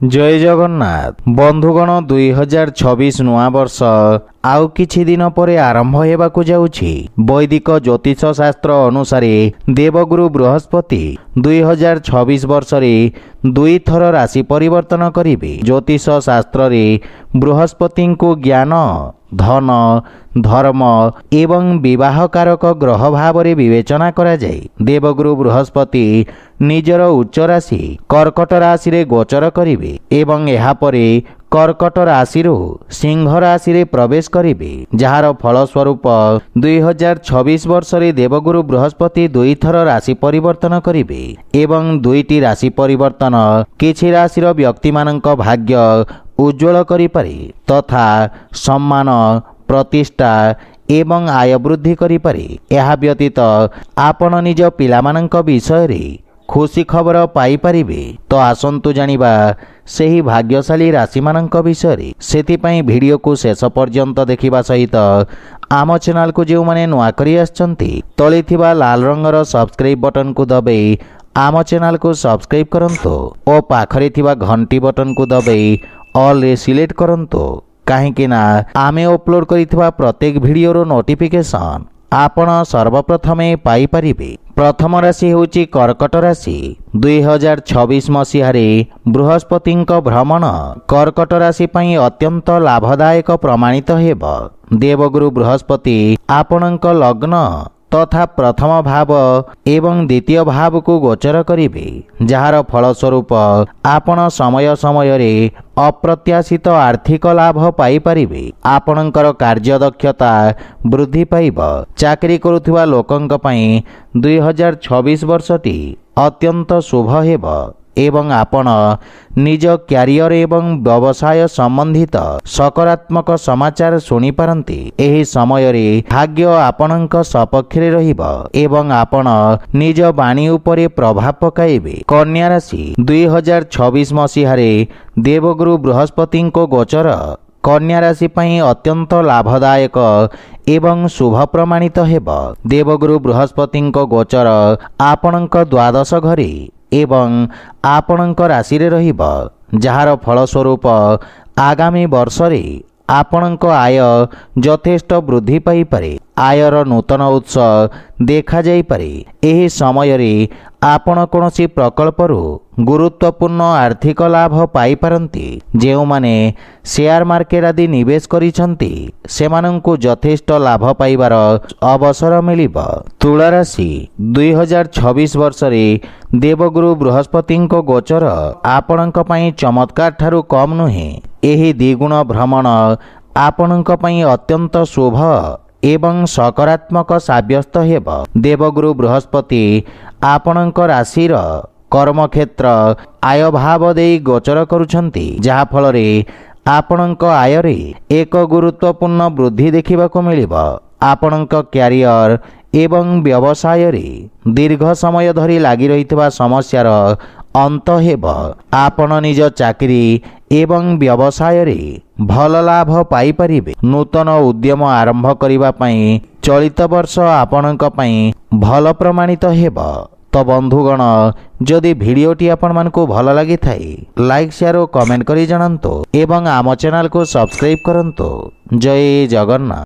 जय जगन्नाथ बंधुगण 2026 नुआ वर्ष आउ किछि दिन परे आरंभ हेबाकु जाउछि। वैदिक ज्योतिष शास्त्र अनुसार देवगुरु बृहस्पति 2026 वर्ष रे दुई थर राशि परिवर्तन करिवे। ज्योतिष शास्त्र रे बृहस्पति को ज्ञान धन धर्म एवं विवाह कारक ग्रह भाव रे विवेचना करा जाए। देवगुरु बृहस्पति निजर उच्च राशि कर्कट राशि रे गोचर करिवे एवं एहा परे कर्कट राशि सिंह राशि रे प्रवेश करिवे, जार फलस्वरूप 2026 वर्ष रे देवगुरु बृहस्पति दुई थर राशि परिवर्तन करिवे एवं दुईटी राशि परिवर्तन किछि राशिर व्यक्ति मानक भाग्य उज्ज्वल करि पारे तथा सम्मान प्रतिष्ठा एवं आय वृद्धि करि पारे। एहा व्यतीत आपण निज पिलामानंक विषय रे खुशी खबर पाई परिबे। तो आसंतु जानिबा सेही भाग्यशाली राशि मानंक विषय रे। सेतिपई वीडियो को शेष पर्यंत देखिबा सहित आम चैनल को जो माने नुआ करी आछंती तळे थिबा लाल रंगर सब्सक्राइब बटन को दबाई आम चैनल को सब्सक्राइब करंतो और पाखरे थिबा घंटी बटन को दबाई ऑल रे सिलेक्ट करंतो, काहेकि ना आमे अपलोड करिथिबा प्रत्येक वीडियोर नोटिफिकेशन आपण सर्वप्रथमे पाई परिबे। प्रथम राशि होची कर्कट राशि। 2026 मसीह बृहस्पति भ्रमण कर्कट राशि पई अत्यंत लाभदायक प्रमाणित हेब। देवगुरु बृहस्पति आपणक लग्न तथा प्रथम भाव एवं द्वितीय भाव को गोचर करिवे, जार फलस्वरूप आपण समय समय रे अप्रत्याशित आर्थिक लाभ पाई परिवे। आपणकर कार्यदक्षता वृद्धि पाइब। चाकरी करुथिबा लोकंक पई 2026 वर्षटी अत्यंत शुभ हेब एवं आपण निज क्यारियर एवं व्यवसाय संबंधित सकारात्मक समाचार सुनी पारंती। एही समय रे भाग्य आपणक सपक्ष रे रहिब एवं आपण निज बाणी उपरे प्रभाव पकाइबे। कन्या राशि 2026 मसीह देवगुरु बृहस्पति को गोचर कन्या राशि पई अत्यंत लाभदायक एवं शुभ प्रमाणित हेब। देवगुरु बृहस्पति को गोचर आपणक द्वादश घरे एवं आपणक राशि रे रहिब, जार फलस्वरूप आगामी वर्ष रे आपणक आय यथेष्ट वृद्धि पाई पारे। आयर नूतन उत्स देखा जाई पारे। एही समय रे आपण कोनोसी प्रकल्परू गुरुत्वपूर्ण आर्थिक लाभ पाई पारंती। जेउ माने शेयर मार्केट आदि निवेश करिसंती सेमानंकु यथेष्ट लाभ पाइबार अवसर मिलिब। तुला राशि 2026 वर्ष रे देवगुरु बृहस्पति को गोचर आपणक पई चमत्कार ठारू कम नुहे। एही द्विगुण भ्रमण आपणक पई अत्यंत शुभ एवं सकारात्मक साब्यस्त हेब। देवगुरु बृहस्पति आपणक राशिर कर्मक्षेत्र आय भाव देई गोचर करुछंती, जहा फल रे आपणक आय रे एक गुरुत्वपूर्ण वृद्धि देखिबाको मिलिब। आपणक क्यारियर एवं व्यवसाय रे दीर्घ समय धरी लागी रहितबा समस्यार अंत हेब। आपण निज चाकरी एवं व्यवसाय रे भल लाभ पाई परिबे। नूतन उद्यम आरंभ करिबा पई चलित वर्ष आपणक पई भल प्रमाणित हेब। तो बंधुगण जदि भिडियोटी आपण मानकु भल लागि थाई लाइक शेयर और कमेंट करी जणांतो एवं आम चैनल को सब्सक्राइब करंतो। जय जगन्नाथ।